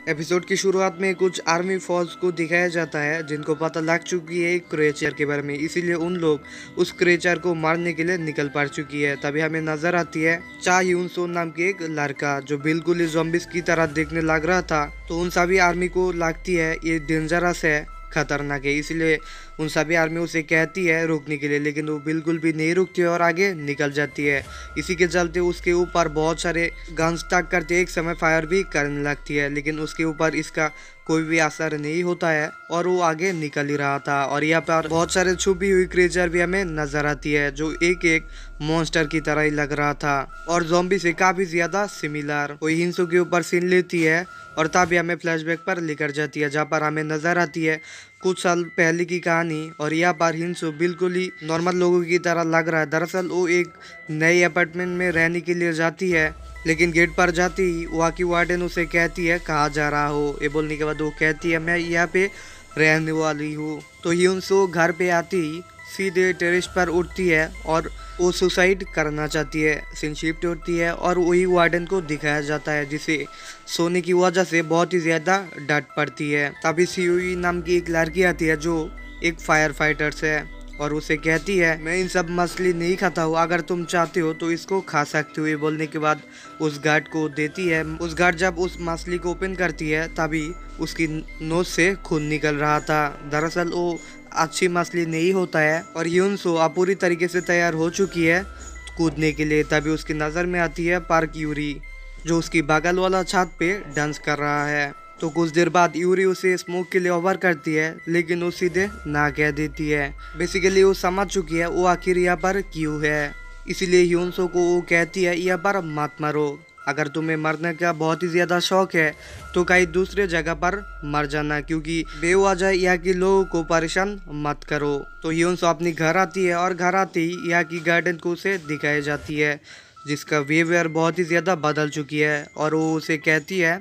Episode की शुरुआत में कुछ आर्मी फौज को दिखाया जाता है जिनको पता लग चुकी है एक क्रेचर के बारे में, इसीलिए उन लोग उस क्रेचर को मारने के लिए निकल पड़ चुकी है। तभी हमें नजर आती है चा ह्यून सो नाम के एक लड़का जो बिल्कुल ही ज़ॉम्बीज़ की तरह देखने लग रहा था। तो उन सभी आर्मी को लगती है ये डेंजरस है, खतरनाक है, इसलिए उन सभी आर्मी उसे कहती है रुकने के लिए, लेकिन वो बिल्कुल भी नहीं रुकती है और आगे निकल जाती है। इसी के चलते उसके ऊपर बहुत सारे गन्स टैग करते एक समय फायर भी करने लगती है, लेकिन उसके ऊपर इसका कोई भी असर नहीं होता है और वो आगे निकल ही रहा था। और यहाँ पर बहुत सारे छुपी हुई क्रिएचर भी हमें नजर आती है जो एक एक मॉन्स्टर की तरह ही लग रहा था और ज़ॉम्बी से काफी ज्यादा सिमिलर। वो हिंसू के ऊपर सीन लेती है और तभी हमें फ्लैशबैक पर लेकर जाती है जहाँ पर हमें नजर आती है कुछ साल पहले की कहानी। और यहाँ पर हिंसू बिल्कुल ही नॉर्मल लोगों की तरह लग रहा है। दरअसल वो एक नए अपार्टमेंट में रहने के लिए जाती है, लेकिन गेट पर जाती ही वहाँ की वार्डन उसे कहती है कहाँ जा रहा हो। ये बोलने के बाद वो कहती है मैं यहाँ पे रहने वाली हूँ। तो हिंसू घर पे आती ही सीधे टेरेस पर उठती है और वो सुसाइड करना चाहती है। सीन शिफ्ट होती है और वही वार्डन को दिखाया जाता है जिसे सोने की वजह से बहुत ही ज्यादा डांट पड़ती है। तभी सीयूई नाम की एक लड़की आती है जो एक फायर फाइटर है और उसे कहती है मैं इन सब मछली नहीं खाता हूँ, अगर तुम चाहते हो तो इसको खा सकते हो। ये बोलने के बाद उस गार्ड को देती है। उस गार्ड जब उस मछली को ओपन करती है तभी उसकी नोज से खून निकल रहा था। दरअसल वो अच्छी मछली नहीं होता है और यूनसो अब पूरी तरीके से तैयार हो चुकी है कूदने के लिए। तभी उसकी नज़र में आती है पार्क यूरी जो उसकी बगल वाला छत पे डांस कर रहा है। तो कुछ देर बाद यूरी उसे स्मोक के लिए ऑफर करती है, लेकिन वो सीधे ना कह देती है। बेसिकली वो समझ चुकी है वो आखिर यहाँ पर क्यों है, इसीलिए ह्यूनसो को वो कहती है यहाँ पर मत मरो, अगर तुम्हें मरने का बहुत ही ज्यादा शौक है तो कहीं दूसरे जगह पर मर जाना, क्योंकि बेवजह यहाँ के लोगों को परेशान मत करो। तो ह्यूनसो अपनी घर आती है और घर आते ही यहाँ की गार्डन को उसे दिखाई जाती है जिसका बिहेवियर बहुत ही ज़्यादा बदल चुकी है और वो उसे कहती है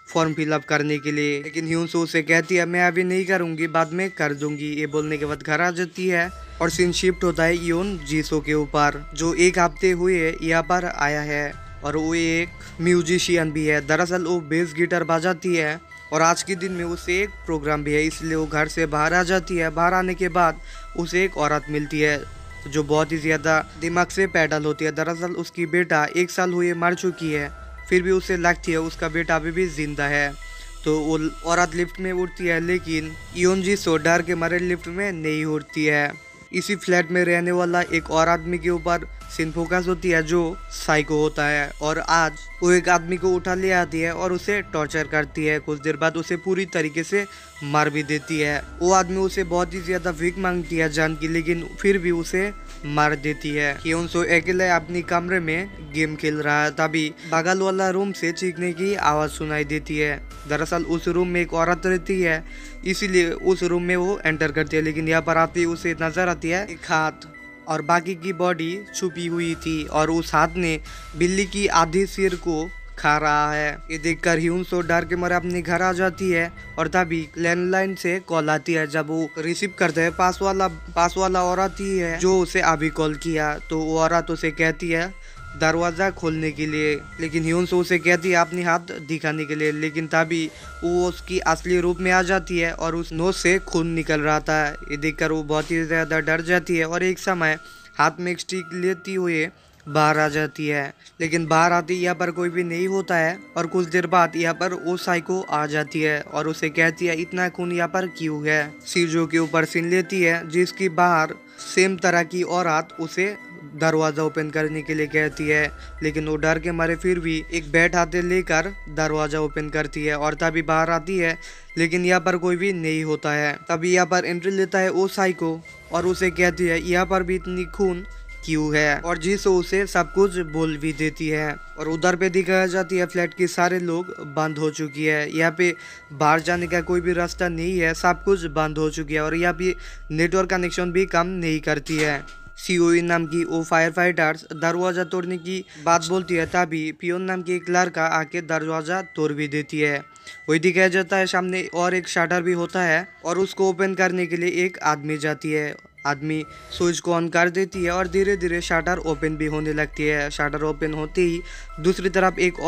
फॉर्म फिलअप करने के लिए, लेकिन ह्यूनसो उसे कहती है मैं अभी नहीं करूँगी, बाद में कर दूंगी। ये बोलने के बाद घर आ जाती है और सीन शिफ्ट होता है योन जीसो के ऊपर जो एक हफ्ते हुए यहाँ पर आया है और वो एक म्यूजिशियन भी है। दरअसल वो बेस गिटार बजाती है और आज के दिन में उसे एक प्रोग्राम भी है, इसलिए वो घर से बाहर आ जाती है। बाहर आने के बाद उसे एक औरत मिलती है जो बहुत ही ज़्यादा दिमाग से पैदल होती है। दरअसल उसकी बेटा 1 साल हुए मर चुकी है, फिर भी उसे लगती है उसका बेटा अभी भी जिंदा है। तो वो औरत लिफ्ट में उठती है, लेकिन योनजी सो डर के मारे लिफ्ट में नहीं उठती है। इसी फ्लैट में रहने वाला एक और आदमी के ऊपर सीन फोकस होती है जो साइको होता है और आज वो एक आदमी को उठा ले आती है और उसे टॉर्चर करती है। कुछ देर बाद उसे पूरी तरीके से मार भी देती है। वो आदमी उसे बहुत ही ज्यादा भीख मांगती है जान की, लेकिन फिर भी उसे मार देती है। ह्यूनसो अकेले अपनी कमरे में गेम खेल रहा है, तभी बगल वाला रूम से चीखने की आवाज सुनाई देती है। दरअसल उस रूम में एक औरत रहती है, इसीलिए उस रूम में वो एंटर करती है, लेकिन यहाँ पर आती उसे नजर आती है एक हाथ और बाकी की बॉडी छुपी हुई थी और उस हाथ ने बिल्ली की आधी सिर को खा रहा है। ये देखकर ह्यूनसो डर के मारे अपने घर आ जाती है और तभी लैंडलाइन से कॉल आती है। जब वो रिसीव करते हैं पास वाला औरत ही है जो उसे अभी कॉल किया। तो वो औरत उसे कहती है दरवाज़ा खोलने के लिए, लेकिन ह्यूनसो उसे कहती है अपनी हाथ दिखाने के लिए, लेकिन तभी वो उसकी असली रूप में आ जाती है और उस नोज से खून निकल रहा था। ये देखकर वो बहुत ही ज़्यादा डर जाती है और एक समय हाथ में एक स्टिक लेती हुए बाहर आ जाती है, लेकिन बाहर आती यहाँ पर कोई भी नहीं होता है। और कुछ देर बाद यहाँ पर वो साइको आ जाती है और उसे कहती है इतना खून यहाँ पर क्यों है। सीजो के ऊपर सीन लेती है जिसकी बाहर सेम तरह की औरत उसे दरवाजा ओपन करने के लिए कहती है, लेकिन वो डर के मारे फिर भी एक बैट हाथे लेकर दरवाजा ओपन करती है और तभी बाहर आती है, लेकिन यहाँ पर कोई भी नहीं होता है। तभी यहाँ पर एंट्री लेता है वो साइको और उसे कहती है यहाँ पर भी इतनी खून क्यों है, और जिसो उसे सब कुछ बोल भी देती है। और उधर पे दिखाया जाती है फ्लैट के सारे लोग बंद हो चुकी है, यहाँ पे बाहर जाने का कोई भी रास्ता नहीं है, सब कुछ बंद हो चुकी है और यहाँ पे नेटवर्क कनेक्शन भी काम नहीं करती है। सीओई नाम की वो फायर फाइटर्स दरवाजा तोड़ने की बात बोलती है, तभी पियोन नाम की एक लड़का आके दरवाजा तोड़ भी देती है। वही दिखाया जाता है सामने और एक शटर भी होता है और उसको ओपन करने के लिए एक आदमी जाती है। आदमी स्विच को ऑन कर देती है और धीरे धीरे शटर ओपन भी होने लगती है। शटर ओपन होते ही दूसरी तरफ एक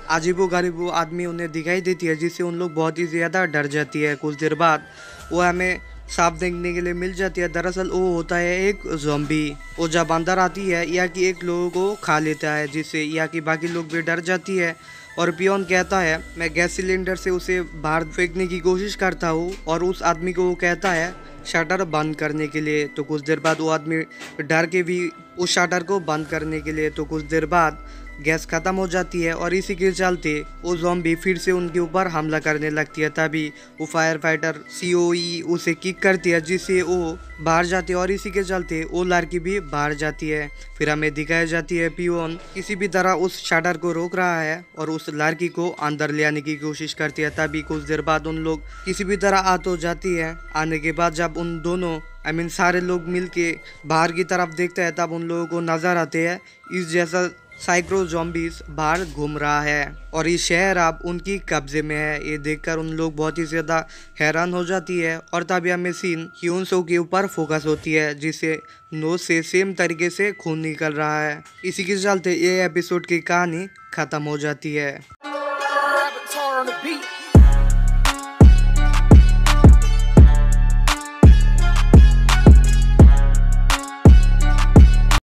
अजीबो-गरीबो आदमी उन्हें दिखाई देती है, जिससे उन लोग बहुत ही ज़्यादा डर जाती है। कुछ देर बाद वो हमें साफ देखने के लिए मिल जाती है। दरअसल वो होता है एक ज़ॉम्बी। वो जब अंदर आती है या कि एक लोगों को खा लेता है, जिससे या कि बाकी लोग भी डर जाती है। और पियोन कहता है मैं गैस सिलेंडर से उसे बाहर फेंकने की कोशिश करता हूँ और उस आदमी को वो कहता है शटर बंद करने के लिए। तो कुछ देर बाद वो आदमी डर के भी उस शटर को बंद करने के लिए। तो कुछ देर बाद गैस खत्म हो जाती है और इसी के चलते वो ज़ॉम्बी फिर से उनके ऊपर हमला करने लगती है। तभी वो फायर फाइटर COE उसे किक करती है, जिससे वो बाहर जाती है और इसी के चलते वो लड़की भी बाहर जाती है। फिर हमें दिखाई जाती है पियोन किसी भी तरह उस शटर को रोक रहा है और उस लड़की को अंदर ले आने की कोशिश करती है। तभी कुछ देर बाद उन लोग किसी भी तरह आ तो जाती है। आने के बाद जब उन दोनों सारे लोग मिलके बाहर की तरफ देखते हैं, तब उन लोगों को नजर आते हैं इस जैसा साइक्रो ज़ॉम्बीज बाहर घूम रहा है और ये शहर अब उनकी कब्जे में है। ये देखकर उन लोग बहुत ही ज़्यादा हैरान हो जाती है और तभी हमें सीन ह्यून सो के ऊपर फोकस होती है, जिससे नोज से सेम तरीके से खून निकल रहा है। इसी के चलते ये एपिसोड की कहानी ख़त्म हो जाती है।